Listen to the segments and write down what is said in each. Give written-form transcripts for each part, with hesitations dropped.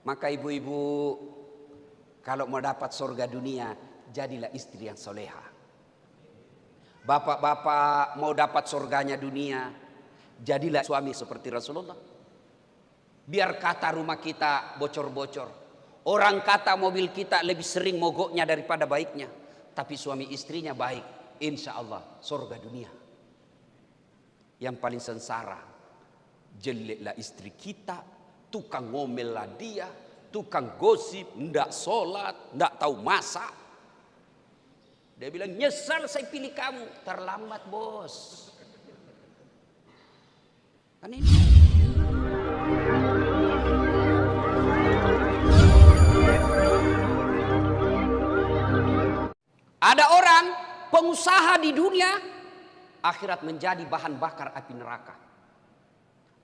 Maka ibu-ibu, kalau mau dapat surga dunia, jadilah istri yang soleha. Bapak-bapak mau dapat surganya dunia, jadilah suami seperti Rasulullah. Biar kata rumah kita bocor-bocor, orang kata mobil kita lebih sering mogoknya daripada baiknya, tapi suami istrinya baik, insya Allah surga dunia. Yang paling sengsara, jeleklah istri kita, tukang ngomel lah dia, tukang gosip, ndak sholat, ndak tahu masak. Dia bilang, nyesal saya pilih kamu. Terlambat bos. Kan ini. Ada orang pengusaha di dunia, akhirat menjadi bahan bakar api neraka.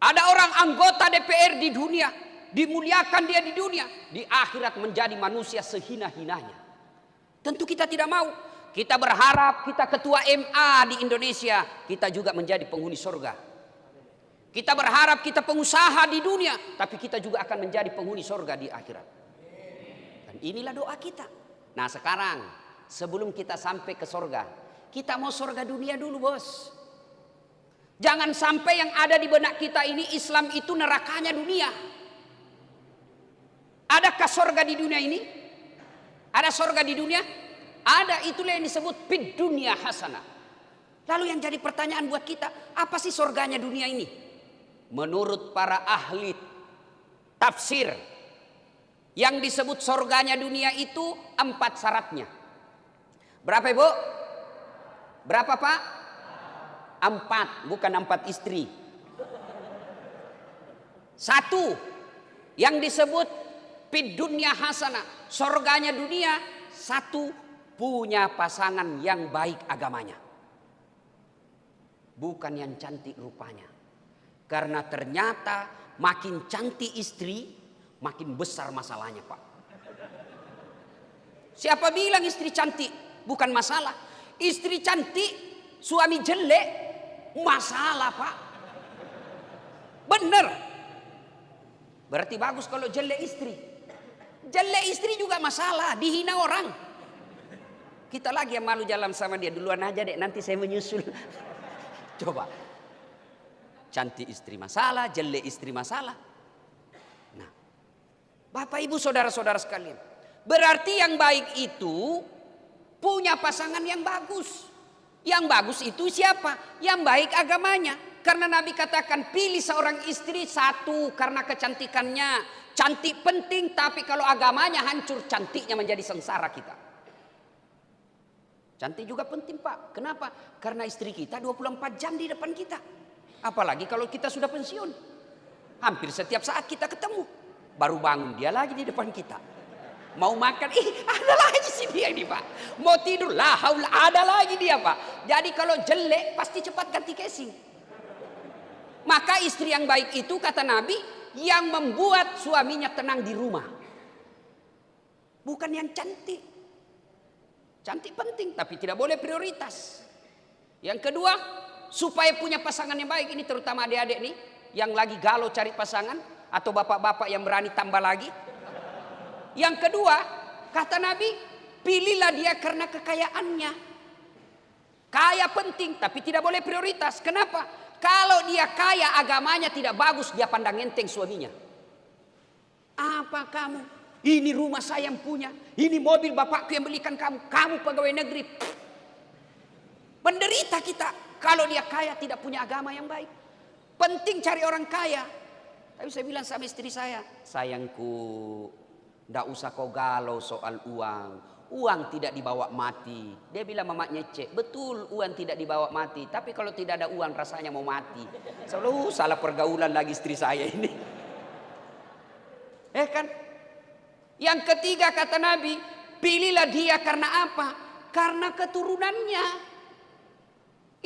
Ada orang anggota DPR di dunia, dimuliakan dia di dunia, di akhirat menjadi manusia sehina-hinanya. Tentu kita tidak mau. Kita berharap kita ketua MA di Indonesia, kita juga menjadi penghuni surga. Kita berharap kita pengusaha di dunia, tapi kita juga akan menjadi penghuni surga di akhirat. Dan inilah doa kita. Nah sekarang, sebelum kita sampai ke surga, kita mau surga dunia dulu bos. Jangan sampai yang ada di benak kita ini Islam itu nerakanya dunia. Adakah surga di dunia ini? Ada surga di dunia? Ada, itulah yang disebut fid dunya hasanah. Lalu yang jadi pertanyaan buat kita, apa sih surganya dunia ini? Menurut para ahli tafsir, yang disebut surganya dunia itu 4 syaratnya. Berapa ibu? Berapa pak? 4, bukan 4 istri. 1, yang disebut fid dunya hasanah, surganya dunia 1, punya pasangan yang baik agamanya, bukan yang cantik rupanya. Karena ternyata makin cantik istri, makin besar masalahnya pak. Siapa bilang istri cantik bukan masalah? Istri cantik, suami jelek, masalah pak. Bener. Berarti bagus kalau jelek istri. Jelek istri juga masalah, dihina orang. Kita lagi yang malu jalan sama dia. Duluan aja dek, nanti saya menyusul. Coba. Cantik istri masalah, jelek istri masalah. Nah, Bapak ibu saudara-saudara sekalian, berarti yang baik itu punya pasangan yang bagus. Yang bagus itu siapa? Yang baik agamanya. Karena Nabi katakan pilih seorang istri 1 karena kecantikannya. Cantik penting, tapi kalau agamanya hancur, cantiknya menjadi sengsara kita. Cantik juga penting pak. Kenapa? Karena istri kita 24 jam di depan kita. Apalagi kalau kita sudah pensiun. Hampir setiap saat kita ketemu. Baru bangun dia lagi di depan kita. Mau makan, ada lagi si dia ini pak. Mau tidur, lah haula, ada lagi dia pak. Jadi kalau jelek pasti cepat ganti casing. Maka istri yang baik itu kata Nabi, yang membuat suaminya tenang di rumah. Bukan yang cantik. Cantik penting, tapi tidak boleh prioritas. Yang kedua, supaya punya pasangan yang baik. Ini terutama adik-adik nih, yang lagi galau cari pasangan. Atau bapak-bapak yang berani tambah lagi. Yang kedua, kata Nabi, pilihlah dia karena kekayaannya. Kaya penting, tapi tidak boleh prioritas. Kenapa? Kalau dia kaya, agamanya tidak bagus, dia pandang enteng suaminya. Apa kamu? Ini rumah saya yang punya. Ini mobil bapakku yang belikan kamu. Kamu pegawai negeri. Penderita kita. Kalau dia kaya tidak punya agama yang baik. Penting cari orang kaya. Tapi saya bilang sama istri saya, sayangku, ndak usah kau galau soal uang. Uang tidak dibawa mati. Dia bilang mamanya cek, betul uang tidak dibawa mati. Tapi kalau tidak ada uang rasanya mau mati. Selalu salah pergaulan lagi istri saya ini. Kan? Yang ketiga kata Nabi, pilihlah dia karena apa? Karena keturunannya.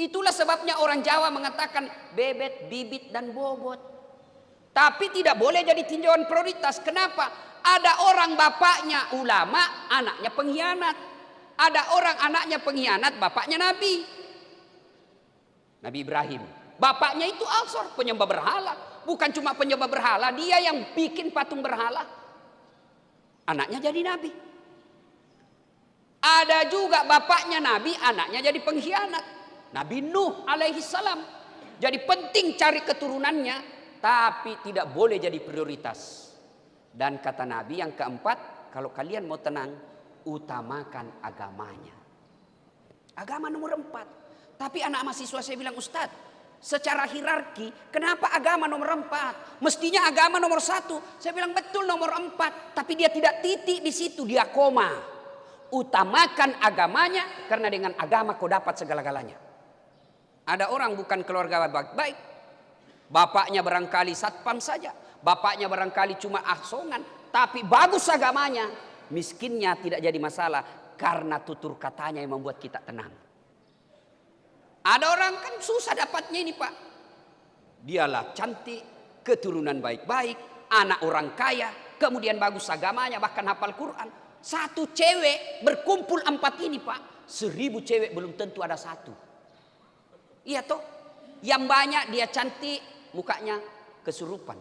Itulah sebabnya orang Jawa mengatakan bebet, bibit, dan bobot. Tapi tidak boleh jadi tinjauan prioritas. Kenapa? Ada orang bapaknya ulama, anaknya pengkhianat. Ada orang anaknya pengkhianat, bapaknya Nabi. Nabi Ibrahim. Bapaknya itu Azor, penyembah berhala. Bukan cuma penyembah berhala, dia yang bikin patung berhala. anaknya jadi nabi. Ada juga bapaknya nabi, anaknya jadi pengkhianat. Nabi Nuh alaihi salam. Jadi penting cari keturunannya, tapi tidak boleh jadi prioritas. Dan kata Nabi yang keempat, kalau kalian mau tenang, utamakan agamanya. Agama nomor 4. Tapi anak mahasiswa saya bilang, Ustadz, secara hierarki, kenapa agama nomor 4? Mestinya agama nomor 1. Saya bilang betul nomor 4, tapi dia tidak titik di situ, dia koma. Utamakan agamanya, karena dengan agama kau dapat segala-galanya. Ada orang bukan keluarga baik-baik, bapaknya barangkali satpam saja, bapaknya barangkali cuma asongan, tapi bagus agamanya, miskinnya tidak jadi masalah, karena tutur katanya yang membuat kita tenang. Ada orang kan susah dapatnya ini Pak, dialah cantik, keturunan baik-baik, anak orang kaya, kemudian bagus agamanya, bahkan hafal Quran. Satu cewek berkumpul 4 ini Pak, 1000 cewek belum tentu ada 1. Iya toh, yang banyak dia cantik, mukanya kesurupan.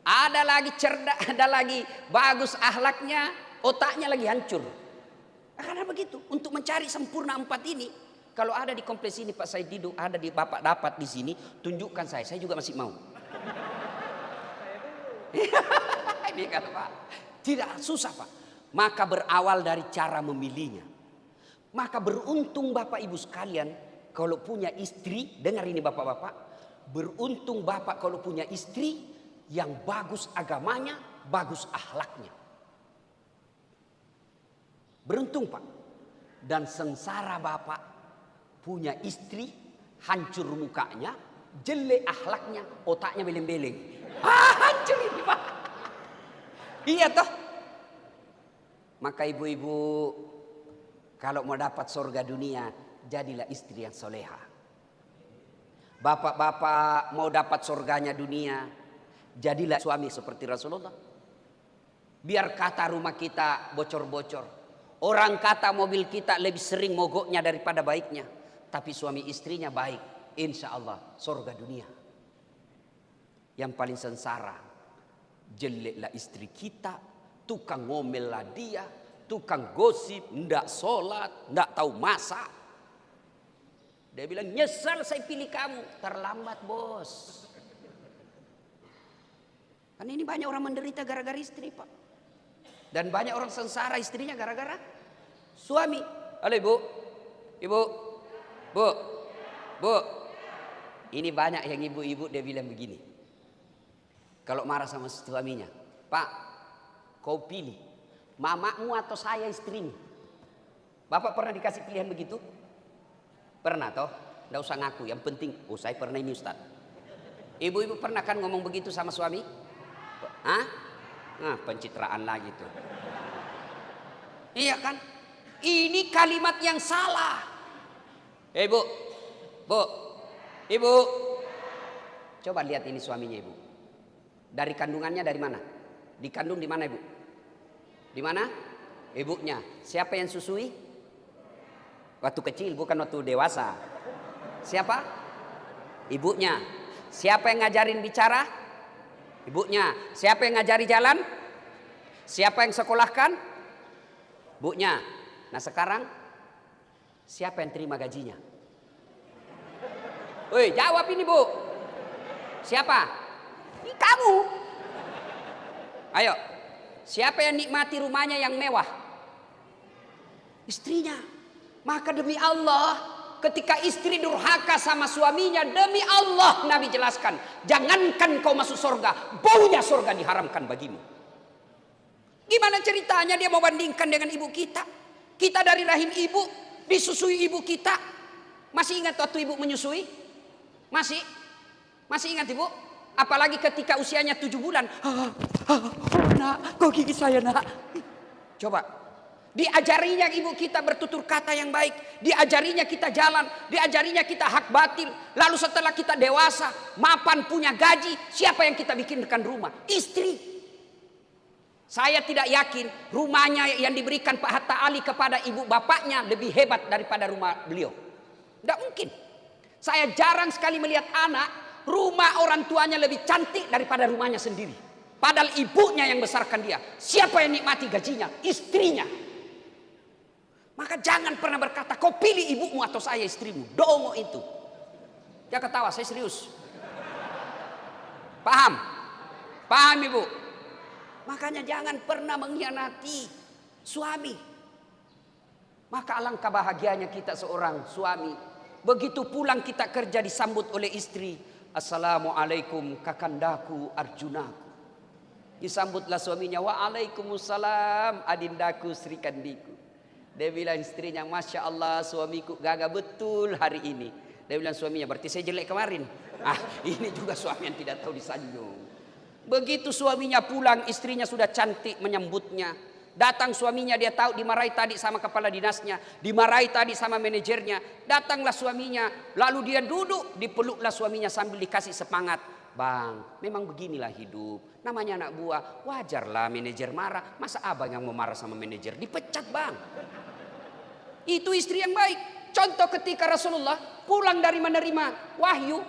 Ada lagi cerdas, ada lagi bagus akhlaknya, otaknya lagi hancur. Karena begitu, untuk mencari sempurna 4 ini, kalau ada di kompleks ini Pak Said Didu, ada di Bapak dapat di sini, tunjukkan saya juga masih mau. Ini kan Pak, tidak susah Pak. Maka berawal dari cara memilihnya. Maka beruntung Bapak Ibu sekalian kalau punya istri, dengar ini Bapak-bapak, beruntung Bapak kalau punya istri yang bagus agamanya, bagus akhlaknya. Beruntung Pak. Dan sengsara Bapak punya istri hancur mukanya, jelek akhlaknya, otaknya beleng-beleng. Hancur ini Pak. Iya toh. Maka ibu-ibu, kalau mau dapat surga dunia, jadilah istri yang soleha. Bapak-bapak mau dapat surganya dunia, jadilah suami seperti Rasulullah. Biar kata rumah kita bocor-bocor, orang kata mobil kita lebih sering mogoknya daripada baiknya, tapi suami istrinya baik, insya Allah surga dunia. Yang paling sengsara, jeleklah istri kita, tukang ngomel lah dia, tukang gosip, ndak sholat, ndak tahu masak. Dia bilang, nyesal saya pilih kamu. Terlambat bos. Kan ini banyak orang menderita gara-gara istri Pak. Dan banyak orang sengsara istrinya gara-gara suami. Halo ibu, ibu, bu, bu. Ini banyak yang ibu-ibu dia bilang begini. Kalau marah sama suaminya, Pak, kau pilih mamamu atau saya istrimu. Bapak pernah dikasih pilihan begitu? Pernah toh? Nggak usah ngaku, yang penting, oh saya pernah ini Ustaz. Ibu-ibu pernah kan ngomong begitu sama suami? Hah? Nah, pencitraan lagi tuh. Iya kan? Ini kalimat yang salah. Ibu, bu, ibu. Coba lihat ini suaminya ibu. Dari kandungannya dari mana? Dikandung di mana ibu? Di mana? Ibunya. Siapa yang susui? Waktu kecil bukan waktu dewasa. Siapa? Ibunya. Siapa yang ngajarin bicara? Ibunya. Siapa yang ngajari jalan? Siapa yang sekolahkan? Ibunya. Nah sekarang siapa yang terima gajinya? Woi, jawab ini bu. Siapa? Ini kamu. Ayo. Siapa yang nikmati rumahnya yang mewah? Istrinya. Maka demi Allah, ketika istri durhaka sama suaminya, demi Allah Nabi jelaskan, jangankan kau masuk surga, baunya surga diharamkan bagimu. Gimana ceritanya dia mau bandingkan dengan ibu kita? Kita dari rahim ibu, disusui ibu kita. Masih ingat waktu ibu menyusui? Masih? Masih ingat ibu? Apalagi ketika usianya 7 bulan. Nak, kau gigit saya nak. Coba. Diajarinya ibu kita bertutur kata yang baik. Diajarinya kita jalan. Diajarinya kita hak batil. Lalu setelah kita dewasa, mapan punya gaji, siapa yang kita bikinkan rumah? Istri. Saya tidak yakin rumahnya yang diberikan Pak Hatta Ali kepada ibu bapaknya lebih hebat daripada rumah beliau. Tidak mungkin. Saya jarang sekali melihat anak rumah orang tuanya lebih cantik daripada rumahnya sendiri. Padahal ibunya yang besarkan dia. Siapa yang nikmati gajinya? Istrinya. Maka jangan pernah berkata, kau pilih ibumu atau saya istrimu. Dongo itu. Dia ketawa, saya serius. Paham? Paham ibu? Makanya jangan pernah mengkhianati suami. Maka alangkah bahagianya kita seorang suami. Begitu pulang kita kerja disambut oleh istri. Assalamualaikum kakandaku Arjunaku. Disambutlah suaminya, waalaikumsalam adindaku Sri Kandiku. Dia bilang istrinya, Masya Allah suamiku gagah betul hari ini. Dia bilang suaminya, berarti saya jelek kemarin. Ini juga suami yang tidak tahu disanjung. Begitu suaminya pulang, istrinya sudah cantik menyambutnya. Datang suaminya, dia tahu dimarahi tadi sama kepala dinasnya, dimarahi tadi sama manajernya. Datanglah suaminya, lalu dia duduk, dipeluklah suaminya sambil dikasih semangat. Bang, memang beginilah hidup. Namanya anak buah, wajarlah manajer marah. Masa abang yang mau marah sama manajer? Dipecat bang. Itu istri yang baik. Contoh ketika Rasulullah pulang dari menerima wahyu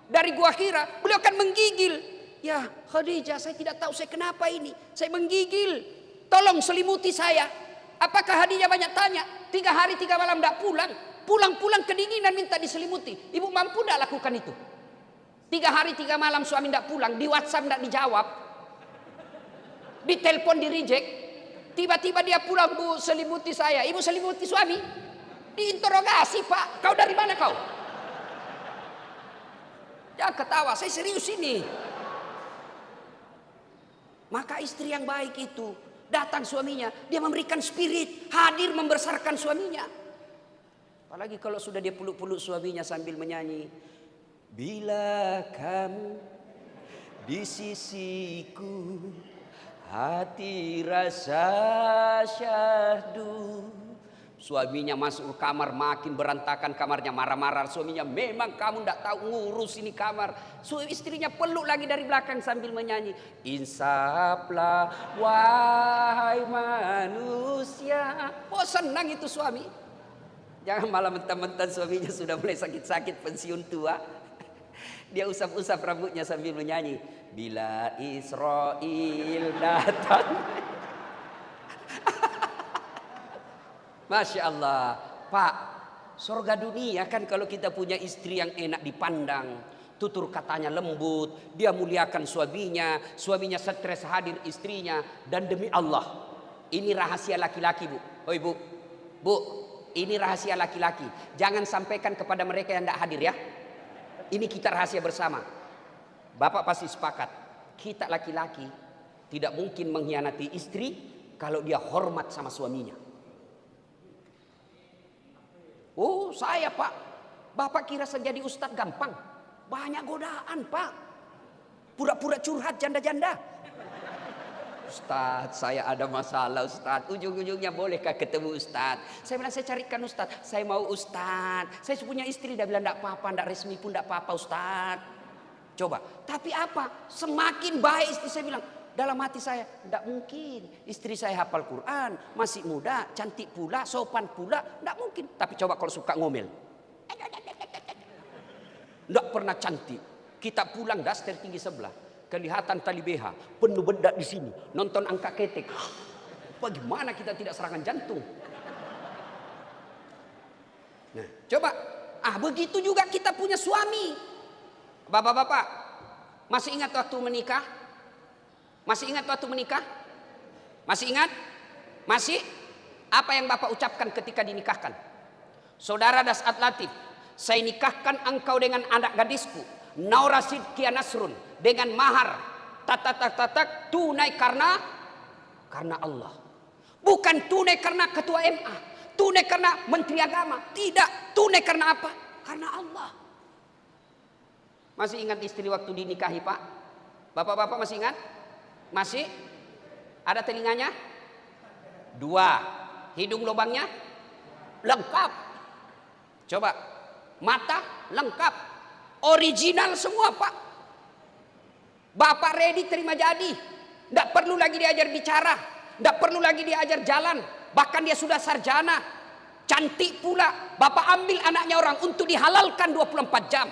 dari Gua Hira, beliau kan menggigil. Ya Khadijah, saya tidak tahu saya kenapa ini. Saya menggigil. Tolong selimuti saya. Apakah Khadijah banyak tanya? 3 hari 3 malam tidak pulang. Pulang-pulang kedinginan minta diselimuti. Ibu mampu tidak lakukan itu? 3 hari 3 malam suami tidak pulang. Di WhatsApp tidak dijawab. Di telepon di reject. Tiba-tiba dia pulang, Bu selimuti saya. Ibu selimuti suami. Diinterogasi, Pak. Kau dari mana kau? Ya ketawa, saya serius ini. Maka istri yang baik itu, datang suaminya, dia memberikan spirit, hadir membesarkan suaminya. Apalagi kalau sudah dia peluk-peluk suaminya sambil menyanyi, bila kamu di sisiku, hati rasa syahdu. Suaminya masuk ke kamar, makin berantakan kamarnya, marah-marah. Suaminya, memang kamu tidak tahu ngurus ini kamar. Istrinya peluk lagi dari belakang sambil menyanyi, insaflah wahai manusia. Oh senang itu suami. Jangan malah mentang-mentang suaminya sudah mulai sakit-sakit pensiun tua, dia usap-usap rambutnya sambil menyanyi, bila Israel datang. Masya Allah, Pak, surga dunia kan kalau kita punya istri yang enak dipandang, tutur katanya lembut, dia muliakan suaminya, suaminya stres hadir istrinya, dan demi Allah, ini rahasia laki-laki Bu. Oh ibu, Bu, ini rahasia laki-laki. Jangan sampaikan kepada mereka yang tidak hadir ya. Ini kita rahasia bersama. Bapak pasti sepakat, kita laki-laki tidak mungkin mengkhianati istri kalau dia hormat sama suaminya. Oh saya Pak, Bapak kira jadi ustadz gampang? Banyak godaan Pak. Pura-pura curhat janda-janda. Ustadz saya ada masalah Ustadz. Ujung-ujungnya bolehkah ketemu Ustadz? Saya bilang saya carikan Ustadz. Saya mau Ustadz. Saya punya istri, dia bilang tidak apa-apa, tidak resmi pun tidak apa-apa Ustadz. Coba, tapi apa? Semakin baik istri saya bilang. Dalam hati saya, tidak mungkin. Istri saya hafal Quran, masih muda, cantik pula, sopan pula. Tidak mungkin. Tapi coba kalau suka ngomel. Tidak pernah cantik. Kita pulang daster tinggi sebelah. Kelihatan tali BH. Penuh bedak di sini. Nonton angka ketek. Bagaimana kita tidak serangan jantung? Nah, coba. Begitu juga kita punya suami. Bapak-bapak, masih ingat waktu menikah? Masih ingat waktu menikah? Masih ingat? Masih? Apa yang Bapak ucapkan ketika dinikahkan? Saudara Dasat Latif, saya nikahkan engkau dengan anak gadisku, Naura Sidkia Nasrun, dengan mahar tatak tunai karena Allah. Bukan tunai karena ketua MA, tunai karena menteri agama. Tidak, tunai karena apa? Karena Allah. Masih ingat istri waktu dinikahi Pak? Bapak-bapak masih ingat? Masih? Ada telinganya? 2. Hidung lubangnya? Lengkap. Coba. Mata? Lengkap. Original semua Pak. Bapak ready terima jadi. Tidak perlu lagi diajar bicara. Tidak perlu lagi diajar jalan. Bahkan dia sudah sarjana. Cantik pula. Bapak ambil anaknya orang untuk dihalalkan 24 jam.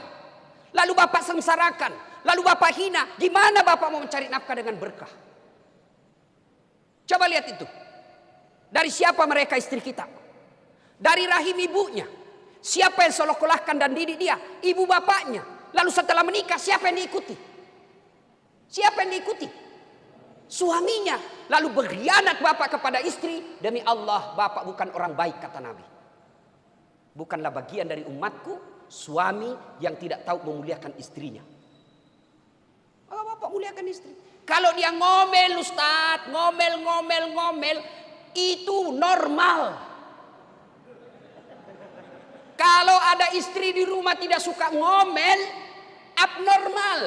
Lalu Bapak sengsarakan. lalu bapak hina, gimana bapak mau mencari nafkah dengan berkah? Coba lihat itu. Dari siapa mereka istri kita? Dari rahim ibunya. Siapa yang sekolahkan dan didik dia? Ibu bapaknya. Lalu setelah menikah siapa yang diikuti? Siapa yang diikuti? Suaminya. Lalu berkhianat bapak kepada istri. Demi Allah, bapak bukan orang baik, kata Nabi. Bukanlah bagian dari umatku suami yang tidak tahu memuliakan istrinya. Oh, bapak muliakan istri. Kalau dia ngomel, Ustaz, ngomel, itu normal. Kalau ada istri di rumah tidak suka ngomel, abnormal.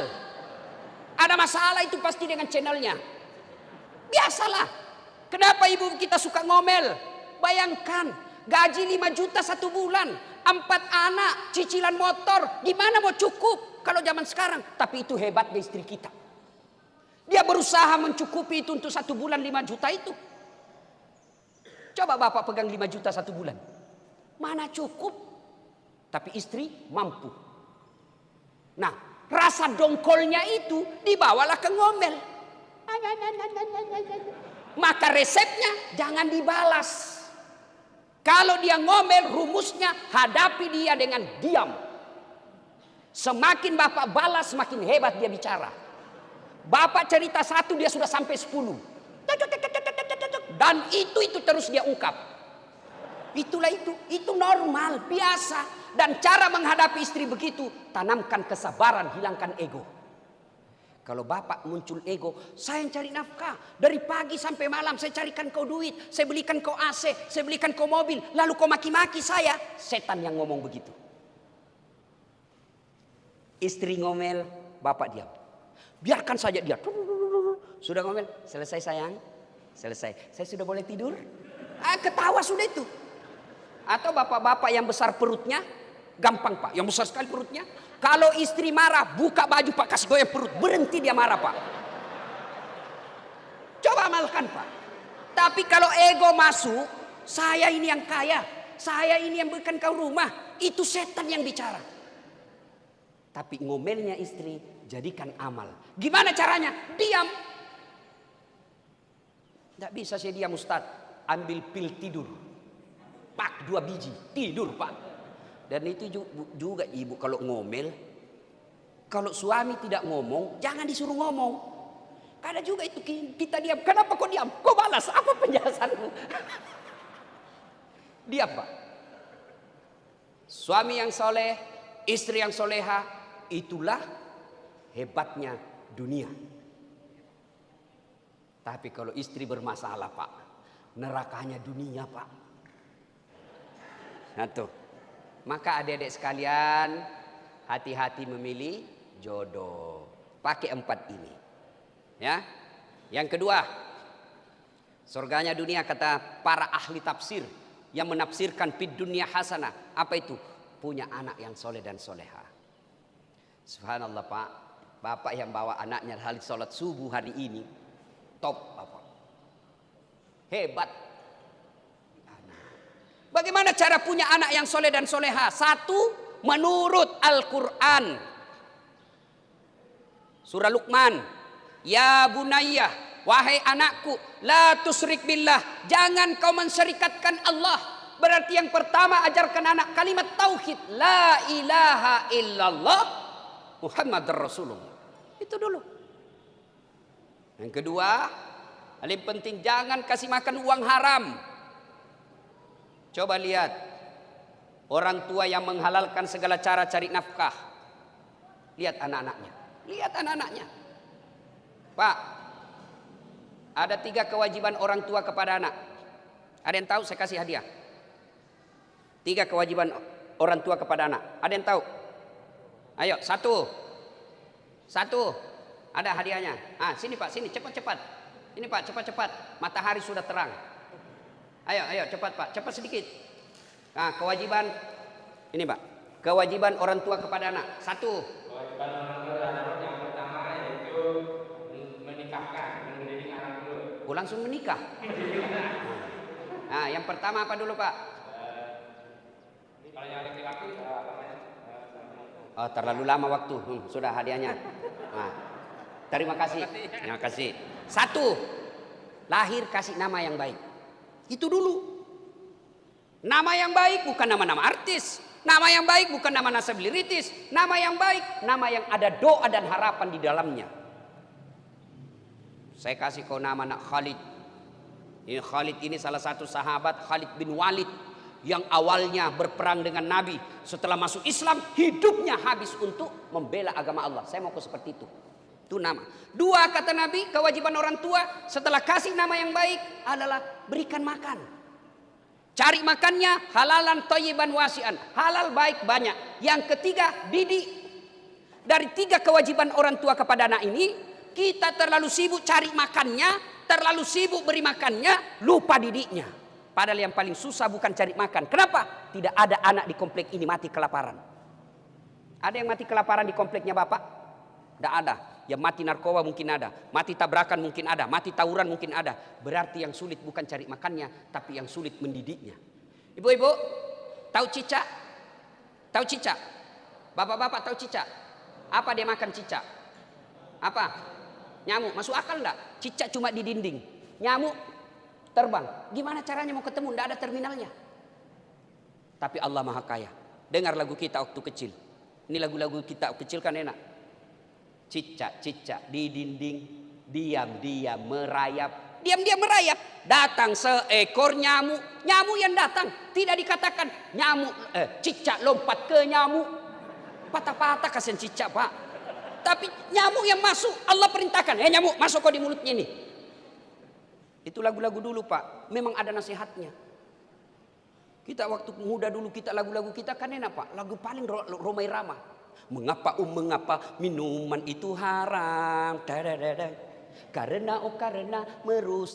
Ada masalah itu pasti dengan channelnya. Biasalah. Kenapa ibu kita suka ngomel? Bayangkan, gaji 5 juta 1 bulan, 4 anak, cicilan motor, gimana mau cukup kalau zaman sekarang? Tapi itu hebatnya istri kita. Dia berusaha mencukupi itu untuk 1 bulan 5 juta itu. Coba bapak pegang 5 juta 1 bulan. Mana cukup? Tapi istri mampu. Nah, rasa dongkolnya itu dibawalah ke ngomel. Maka resepnya jangan dibalas. Kalau dia ngomel, rumusnya hadapi dia dengan diam. Semakin bapak balas, semakin hebat dia bicara. Bapak cerita 1, dia sudah sampai 10. Dan itu terus dia ungkap. Itulah itu normal, biasa. Dan cara menghadapi istri begitu, tanamkan kesabaran, hilangkan ego. Kalau bapak muncul ego, saya yang cari nafkah. Dari pagi sampai malam saya carikan kau duit, saya belikan kau AC, saya belikan kau mobil. Lalu kau maki-maki saya. Setan yang ngomong begitu. Istri ngomel, bapak diam. Biarkan saja dia. Sudah ngomel, selesai sayang, selesai. Saya sudah boleh tidur? Ketawa sudah itu. Atau bapak-bapak yang besar perutnya, gampang pak, yang besar sekali perutnya. Kalau istri marah, buka baju pak, kasih goyang perut, berhenti dia marah pak. Coba amalkan pak. Tapi kalau ego masuk, saya ini yang kaya, saya ini yang berikan kau rumah, itu setan yang bicara. Tapi ngomelnya istri, jadikan amal. Gimana caranya? Diam. Tidak bisa saya diam Ustaz. Ambil pil tidur. Pak 2 biji, tidur pak. Dan itu juga ibu kalau ngomel, kalau suami tidak ngomong, jangan disuruh ngomong. Ada juga itu kita diam. Kenapa kau diam? Kau balas, apa penjelasanmu? Diam pak. Suami yang soleh, istri yang soleha, itulah hebatnya dunia. Tapi kalau istri bermasalah pak, nerakanya dunia pak. Nah tuh. Maka adik-adik sekalian, hati-hati memilih jodoh. Pakai 4 ini. Ya. Yang kedua, surganya dunia kata para ahli tafsir yang menafsirkan fid dunya hasanah. Apa itu? Punya anak yang soleh dan soleha. Subhanallah pak, bapak yang bawa anaknya hari sholat subuh hari ini, top bapak. Hebat. Bagaimana cara punya anak yang soleh dan soleha? 1, menurut Al-Quran. Surah Luqman. Ya bunayya, wahai anakku, la tusrik billah. Jangan kau mensyirikatkan Allah. Berarti yang pertama ajarkan anak kalimat tauhid. La ilaha illallah Muhammad Rasulullah. Itu dulu. Yang kedua, paling penting jangan kasih makan uang haram. Coba lihat orang tua yang menghalalkan segala cara cari nafkah. Lihat anak-anaknya. Lihat anak-anaknya. Pak, ada 3 kewajiban orang tua kepada anak. Ada yang tahu? Saya kasih hadiah. 3 kewajiban orang tua kepada anak. Ada yang tahu? Ayo, 1. Ada hadiahnya. Sini pak, sini cepat-cepat. Ini pak, cepat-cepat. Matahari sudah terang. Ayo cepat pak, cepat sedikit. Nah, kewajiban ini pak, kewajiban orang tua kepada anak. 1. Kewajiban orang tua dan anak yang pertama yaitu menikahkan, mendidik anak dulu. Langsung menikah. Nah, yang pertama apa dulu pak? Kalau yang laki-laki terlalu lama waktu. Sudah hadiahnya. Nah, terima kasih. Terima kasih. Satu, lahir kasih nama yang baik. Itu dulu. Nama yang baik bukan nama-nama artis. Nama yang baik bukan nama selebritis. Nama yang baik, nama yang ada doa dan harapan di dalamnya. Saya kasih kau nama anak Khalid. Ini Khalid ini salah satu sahabat, Khalid bin Walid, yang awalnya berperang dengan Nabi. Setelah masuk Islam, hidupnya habis untuk membela agama Allah. Saya mau ke seperti itu. Itu nama. Dua, kata Nabi, kewajiban orang tua setelah kasih nama yang baik adalah berikan makan. Cari makannya halalan thayyiban wasi'an. Halal baik banyak. Yang ketiga, didik. Dari 3 kewajiban orang tua kepada anak ini, kita terlalu sibuk cari makannya, terlalu sibuk beri makannya, lupa didiknya. Padahal yang paling susah bukan cari makan. Kenapa? Tidak ada anak di komplek ini mati kelaparan. Ada yang mati kelaparan di kompleknya Bapak? Tidak ada. Yang mati narkoba mungkin ada, mati tabrakan mungkin ada, mati tawuran mungkin ada. Berarti yang sulit bukan cari makannya, tapi yang sulit mendidiknya. Ibu-ibu, tahu cicak? Tahu cicak? Bapak-bapak tahu cicak? Apa dia makan cicak? Apa? Nyamuk. Masuk akal enggak? Cicak cuma di dinding, nyamuk terbang. Gimana caranya mau ketemu? Enggak ada terminalnya. Tapi Allah Maha Kaya. Dengar lagu kita waktu kecil. Ini lagu-lagu kita kecil kan enak. Cicak-cicak di dinding, diam-diam merayap. Diam-diam merayap. Datang seekor nyamuk. Nyamuk yang datang. Tidak dikatakan nyamuk, cicak lompat ke nyamuk. Patah-patah kasihan cicak Pak. Tapi nyamuk yang masuk, Allah perintahkan. Nyamuk masuk kau di mulutnya ini. Itu lagu-lagu dulu Pak. Memang ada nasihatnya. Kita waktu muda dulu, kita lagu-lagu kita kan enak Pak. Lagu paling Romai Rama. Mengapa minuman itu haram? Karena merusak